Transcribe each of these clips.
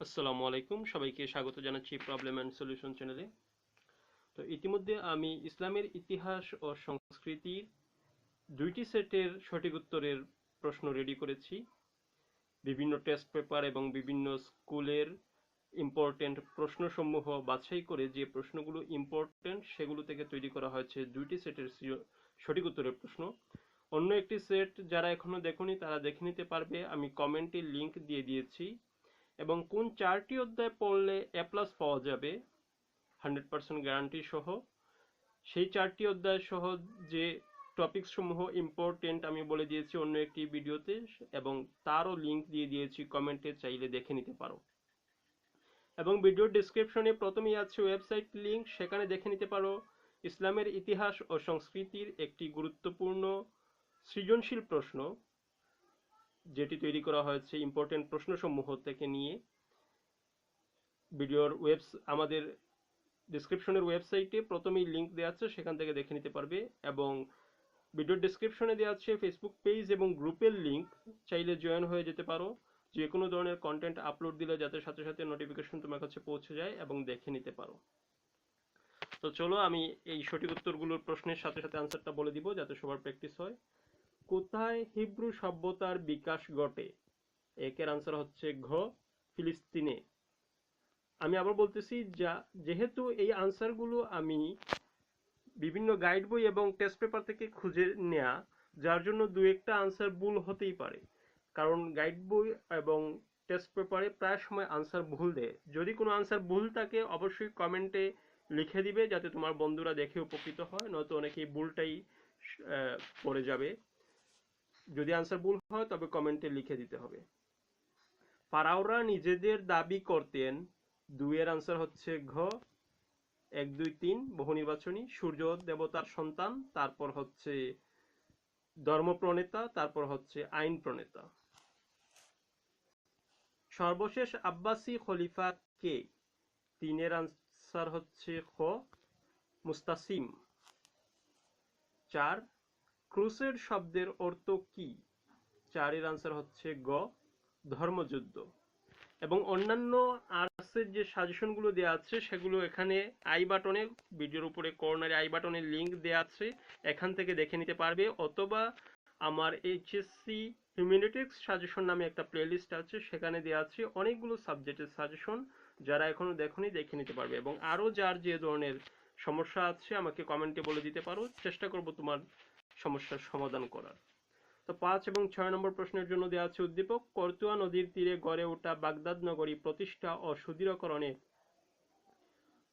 আসসালামু আলাইকুম, সবাইকে স্বাগত জানাচ্ছি প্রবলেম অ্যান্ড সলিউশন চ্যানেলে। তো ইতিমধ্যে আমি ইসলামের ইতিহাস ও সংস্কৃতির দুইটি সেটের সঠিক উত্তরের প্রশ্ন রেডি করেছি। বিভিন্ন টেস্ট পেপার এবং বিভিন্ন স্কুলের ইম্পর্টেন্ট প্রশ্নসমূহ বাছাই করে যে প্রশ্নগুলো ইম্পর্টেন্ট সেগুলো থেকে তৈরি করা হয়েছে দুইটি সেটের সঠিক উত্তরের প্রশ্ন। অন্য একটি সেট যারা এখনো দেখোনি তারা দেখে নিতে পারবে, আমি কমেন্টে লিংক দিয়ে দিয়েছি। এবং কোন 4টি অধ্যায় পড়লে এ প্লাস পাওয়া যাবে 100% গ্যারান্টি সহ, সেই 4টি অধ্যায় সহ যে টপিক সমূহ ইম্পর্টেন্ট আমি বলে দিয়েছি অন্য একটি ভিডিওতে, এবং তারও লিংক দিয়ে দিয়েছি, কমেন্টে চাইলে দেখে নিতে পারো। এবং ভিডিওর ডেসক্রিপশনে প্রথমেই আছে ওয়েবসাইট লিংক, সেখানে দেখে নিতে পারো ইসলামের ইতিহাস ও সংস্কৃতির একটি গুরুত্বপূর্ণ সৃজনশীল প্রশ্ন যেটি তৈরি করা হয়েছে ইম্পর্টেন্ট প্রশ্নসমূহ থেকে নিয়ে। ভিডিওর আমাদের ডিসক্রিপশনের ওয়েবসাইটে প্রথমেই লিংক দেওয়া আছে, সেখান থেকে দেখে নিতে পারবে। এবং ভিডিওর ডিসক্রিপশনে দেওয়া আছে ফেসবুক পেজ এবং গ্রুপের লিংক, চাইলে জয়েন হয়ে যেতে পারো। যে কোনো ধরনের কন্টেন্ট আপলোড দিলে যাতে সাথে সাথে নোটিফিকেশন তোমার কাছে পৌঁছে যায় এবং দেখে নিতে পারো। তো চলো আমি এই সঠিক উত্তরগুলোর প্রশ্নের সাথে সাথে আনসারটা বলে দিব যাতে সবার প্র্যাকটিস হয়। কোথায় হিব্রু সভ্যতার বিকাশ ঘটে? একের আনসার হচ্ছে ঘ, ফিলিস্তিনে। আমি আবার বলতেছি, যেহেতু এই আনসারগুলো আমি বিভিন্ন গাইড বই এবং টেস্ট পেপার থেকে খুঁজে নেয়া, যার জন্য দু একটা আনসার ভুল হতেই পারে। কারণ গাইড বই এবং টেস্ট পেপারে প্রায় সময় আনসার ভুল দেয়। যদি কোনো আনসার ভুল থাকে অবশ্যই কমেন্টে লিখে দিবে যাতে তোমার বন্ধুরা দেখে উপকৃত হয়, নয়তো অনেকেই ভুলটাই পড়ে যাবে। যদি আনসার ভুল হয় তবে কমেন্টে লিখে দিতে হবে। ফারাওরা নিজেদের দাবি করতেন, দুইয়ের আনসার হচ্ছে ঘ, 1 2 3 বহু নির্বাচনী। সূর্য দেবতার সন্তান, তারপর হচ্ছে ধর্ম প্রণেতা, তারপর হচ্ছে আইন প্রণেতা। সর্বশেষ আব্বাসী খলিফা কে? 3-এর আনসার হচ্ছে খ, মুস্তাসিম। 4, ক্রুসেড শব্দের অর্থ কি? 4-এর আনসার হচ্ছে গ, ধর্মযুদ্ধ। এবং অন্যান্য আর্টসের যে সাজেশনগুলো দেওয়া আছে সেগুলো এখানে আই বাটনে, ভিডিওর উপরে কর্নারে আই বাটনে লিংক দেওয়া আছে, এখান থেকে দেখে নিতে পারবে। অথবা আমার এইচএসসি হিউম্যানিটিক্স সাজেশন নামে একটা প্লেলিস্ট আছে, সেখানে দেওয়া আছে অনেকগুলো সাবজেক্টের সাজেশন, যারা এখনো দেখোনি দেখে নিতে পারবে। এবং আরও যার যে ধরনের সমস্যা আছে আমাকে কমেন্টে বলে দিতে পারো, চেষ্টা করব তোমার সমস্যার সমাধান করার। তো 5 এবং 6 নম্বর প্রশ্নের জন্য দেওয়া আছে উদ্দীপক। করতোয়া নদীর তীরে গড়ে ওঠা বাগদাদ নগরী প্রতিষ্ঠা ও সুদৃঢ়করণে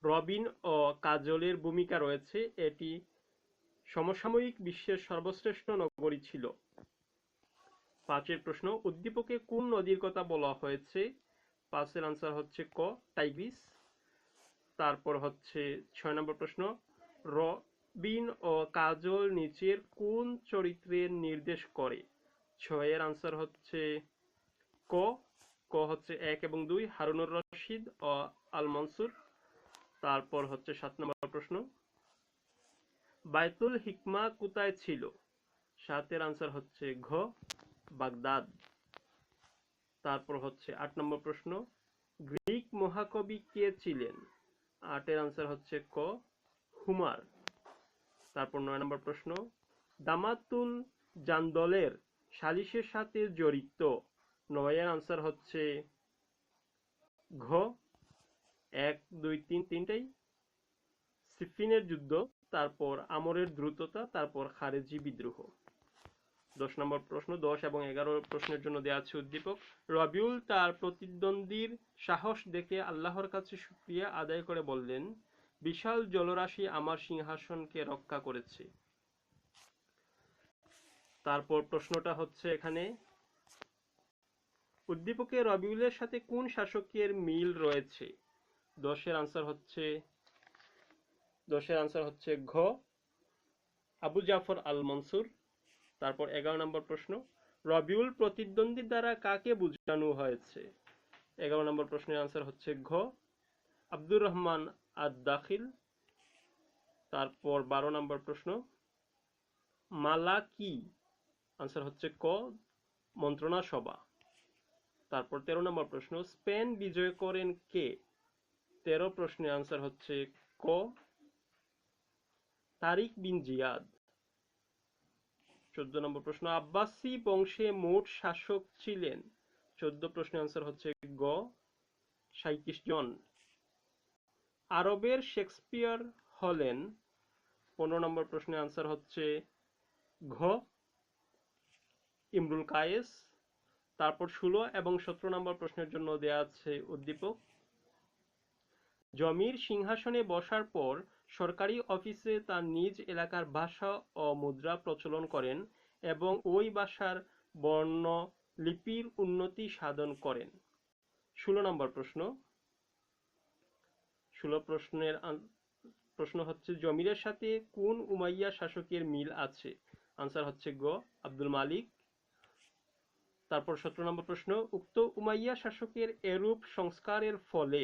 রবিন ও কাজলের ভূমিকা রয়েছে, এটি সমসাময়িক বিশ্বের সর্বশ্রেষ্ঠ নগরী ছিল। 5-এর প্রশ্ন, উদ্দীপকে কোন নদীর কথা বলা হয়েছে? 5-এর আনসার হচ্ছে ক, টাইগ্রিস। তারপর হচ্ছে 6 নম্বর প্রশ্ন, রবিন ও কাজল নিচের কোন চরিত্রের নির্দেশ করে? 6-এর আনসার হচ্ছে ক, ক হচ্ছে 1 এবং 2, হারুনুর রশিদ ও আল মনসুর। তারপর হচ্ছে 7 নম্বর প্রশ্ন, বায়তুল হিকমা কোথায় ছিল? 7-এর আনসার হচ্ছে ঘ, বাগদাদ। তারপর হচ্ছে 8 নম্বর প্রশ্ন, গ্রিক মহাকবি কে ছিলেন? 8-এর আনসার হচ্ছে ক, হুমার। তারপর 9 নম্বর প্রশ্ন, দামাতুল জান্দলের সালিসের সাথে জড়িত? 9-এর আনসার হচ্ছে ঘ, 1 2 3, তিনটাই। সিফিনের যুদ্ধ, তারপর আমরের দ্রুততা, তারপর খারেজি বিদ্রোহ। 10 নম্বর প্রশ্ন, 10 এবং 11 প্রশ্নের জন্য দেওয়া আছে উদ্দীপক। রবিউল তার প্রতিদ্বন্দ্বীর সাহস দেখে আল্লাহর কাছে শুকরিয়া আদায় করে বললেন, বিশাল জলরাশি আমার সিংহাসনকে রক্ষা করেছে। তারপর প্রশ্নটা হচ্ছে এখানে, উদ্দীপকে রবিউলের সাথে কোন শাসকের মিল রয়েছে? 10-এর আনসার হচ্ছে ঘ, আবু জাফর আল মনসুর। তারপর 11 নম্বর প্রশ্ন, রবিউল প্রতিদ্বন্দ্বী দ্বারা কাকে বোঝানো হয়েছে? 11 নম্বর প্রশ্নের আনসার হচ্ছে ঘ, আব্দুর রহমান আদ দাখিল। তারপর 12 নম্বর প্রশ্ন, মালা কি? আনসার হচ্ছে ক, মন্ত্রণা সভা। তারপর 13 নম্বর প্রশ্ন, স্পেন বিজয় করেন কে? 13 প্রশ্নের আনসার হচ্ছে ক, তারিক বিন জিয়াদ। 14 নম্বর প্রশ্ন, আব্বাসি বংশে মোট শাসক ছিলেন? 14 প্রশ্নের আনসার হচ্ছে গ, 37 জন। আরবের শেক্সপিয়ার হলেন? 15 নম্বর প্রশ্নের আনসার হচ্ছে ঘ, ইমরুল কায়েস। তারপর 16 এবং 17 নম্বর প্রশ্নের জন্য দেয়া আছে উদ্দীপক। জমির সিংহাসনে বসার পর সরকারি অফিসে তার নিজ এলাকার ভাষা ও মুদ্রা প্রচলন করেন এবং ওই ভাষার বর্ণলিপির উন্নতি সাধন করেন। 16 নম্বর প্রশ্ন, 16 প্রশ্নের প্রশ্ন হচ্ছে জমিরের সাথে কোন উমাইয়া শাসকের মিল আছে? আনসার হচ্ছে গ, আব্দুল মালিক। তারপর 17 নম্বর প্রশ্ন, উক্ত উমাইয়া শাসকের এরূপ সংস্কারের ফলে?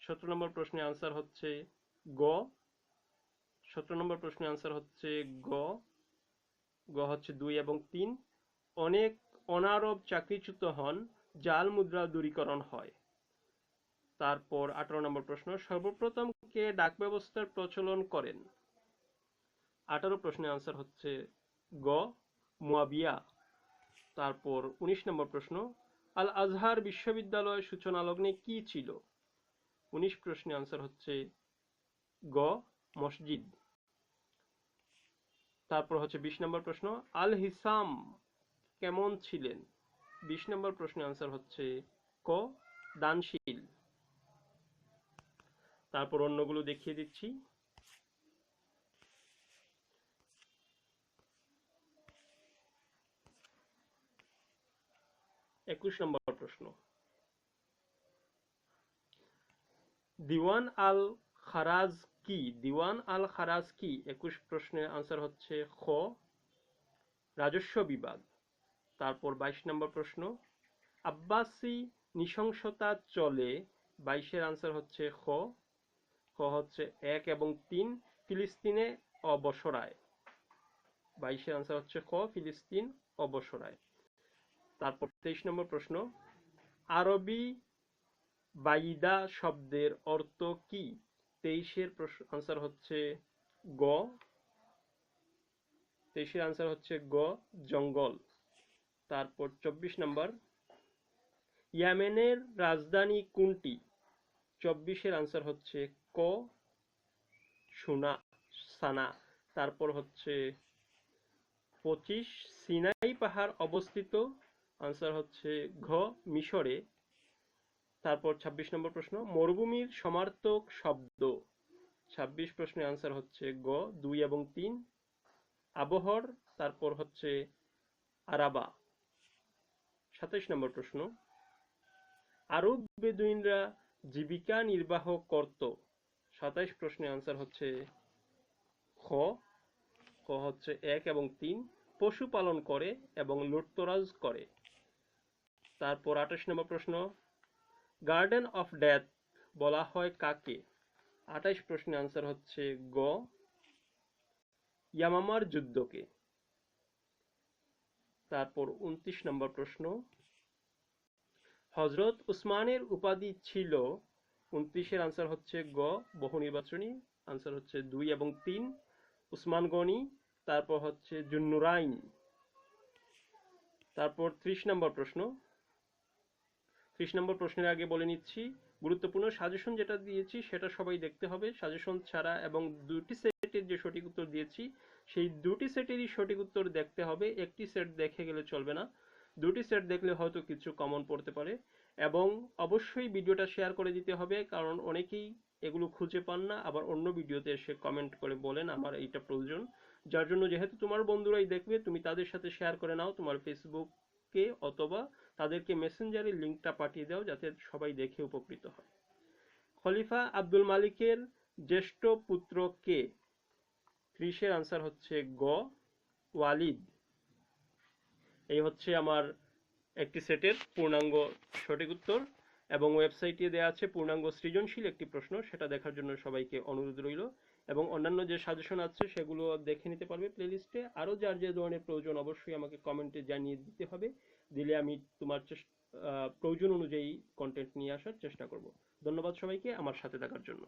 17 নম্বর প্রশ্নের আনসার হচ্ছে গ, 17 নম্বর প্রশ্নের আনসার হচ্ছে গ, গ হচ্ছে 2 এবং 3। অনেক অনারব চাকরিচ্যুত হন, জাল মুদ্রা দূরীকরণ হয়। তারপর 18 নম্বর প্রশ্ন, সর্বপ্রথম কে ডাক ব্যবস্থার প্রচলন করেন? 18 প্রশ্নের আনসার হচ্ছে গ, মুয়াবিয়া। তারপর 19 নম্বর প্রশ্ন, আল আজহার বিশ্ববিদ্যালয় সূচনা লগ্নে কি ছিল? 19 প্রশ্নের আনসার হচ্ছে গ, মসজিদ। তারপর হচ্ছে 20 নম্বর প্রশ্ন, আল হিসাম কেমন ছিলেন? 20 নম্বর প্রশ্নের আনসার হচ্ছে ক, দানশীল। তারপর অন্যগুলো দেখিয়ে দিচ্ছি। 21 নম্বর প্রশ্ন, দিওয়ান আল খারাজ কি? দিওয়ান আল খারাজ কি? 21 প্রশ্নের আনসার হচ্ছে খ, রাজস্ব বিভাগ। তারপর 22 নম্বর প্রশ্ন, আব্বাসি নৃশংসতা চলে? 22 আনসার হচ্ছে খ, খ হচ্ছে 1 এবং 3 ফিলিস্তিনে অবসরায়। 22 আনসার হচ্ছে খ, ফিলিস্তিন অবসরায়। তারপর 23 নম্বর প্রশ্ন, আরবি বাইদা শব্দের অর্থ কি? 23 আনসার হচ্ছে গ, 23 আনসার হচ্ছে গ, জঙ্গল। তারপর 24 নম্বর, ইয়েমেনের রাজধানী কোনটি? 24 আনসার হচ্ছে ক, সানা। তারপর হচ্ছে 25, সিনাই পাহাড় অবস্থিত? আনসার হচ্ছে ঘ, মিশরে। তারপর 26 নম্বর প্রশ্ন, মরুভূমির সমার্থক শব্দ? 26 প্রশ্নের আনসার হচ্ছে গ, 2 এবং 3 আবহর। তারপর হচ্ছে আরাবা। 27 নম্বর প্রশ্ন, আরব বেদুইনরা জীবিকা নির্বাহ করত? 27 প্রশ্নের আনসার হচ্ছে খ, খ হচ্ছে 1 এবং 3 পশুপালন করে এবং লুটতরাজ করে। তারপর 28 নম্বর প্রশ্ন, গার্ডেন অফ ডেথ বলা হয় কাকে? 28 প্রশ্নের আনসার হচ্ছে গ, ইয়ামামার যুদ্ধকে। তারপর 29 নম্বর প্রশ্ন, হযরত উসমানের উপাধি ছিল? 29 আনসার হচ্ছে গ, বহু নির্বাচনী। আনসার হচ্ছে 2 এবং 3 উসমান গনি। তারপর হচ্ছে জুন্নুরাইন। তারপর 30 নম্বর প্রশ্ন, 30 নম্বর প্রশ্নের আগে বলে নিচ্ছি গুরুত্বপূর্ণ সাজেশন যেটা দিয়েছি সেটা সবাই দেখতে হবে। সাজেশন ছাড়া এবং দুটি সেটের যে সঠিক উত্তর দিয়েছি সেই দুটি সেটেরই সঠিক উত্তর দেখতে হবে। একটি সেট দেখে গেলে চলবে না, দুটি সেট দেখলে হয়তো কিছু কমন পড়তে পারে। এবং অবশ্যই ভিডিওটা শেয়ার করে দিতে হবে, কারণ অনেকেই এগুলো খুঁজে পান না, আবার অন্য ভিডিওতে এসে কমেন্ট করে বলেন আমার এইটা প্রয়োজন। যার জন্য যেহেতু তোমার বন্ধুরাই দেখবে, তুমি তাদের সাথে শেয়ার করে নাও তোমার ফেসবুকে, অথবা তাদেরকে মেসেঞ্জারে লিঙ্কটা পাঠিয়ে দাও যাতে সবাই দেখে উপকৃত হয়। খলিফা আব্দুল মালিকের জ্যেষ্ঠ পুত্র কে? 30 আনসার হচ্ছে গ, ওয়ালিদ। এই হচ্ছে আমার একটি সেটের পূর্ণাঙ্গ সঠিক উত্তর, এবং ওয়েবসাইটে দেওয়া আছে পূর্ণাঙ্গ সৃজনশীল একটি প্রশ্ন, সেটা দেখার জন্য সবাইকে অনুরোধ রইল। এবং অন্যান্য যে সাজেশন আছে সেগুলো দেখে নিতে পারবে প্লেলিস্টে। আরও যার যে ধরনের প্রয়োজন অবশ্যই আমাকে কমেন্টে জানিয়ে দিতে হবে, দিলে আমি তোমার প্রয়োজন অনুযায়ী কন্টেন্ট নিয়ে আসার চেষ্টা করব। ধন্যবাদ সবাইকে আমার সাথে থাকার জন্য।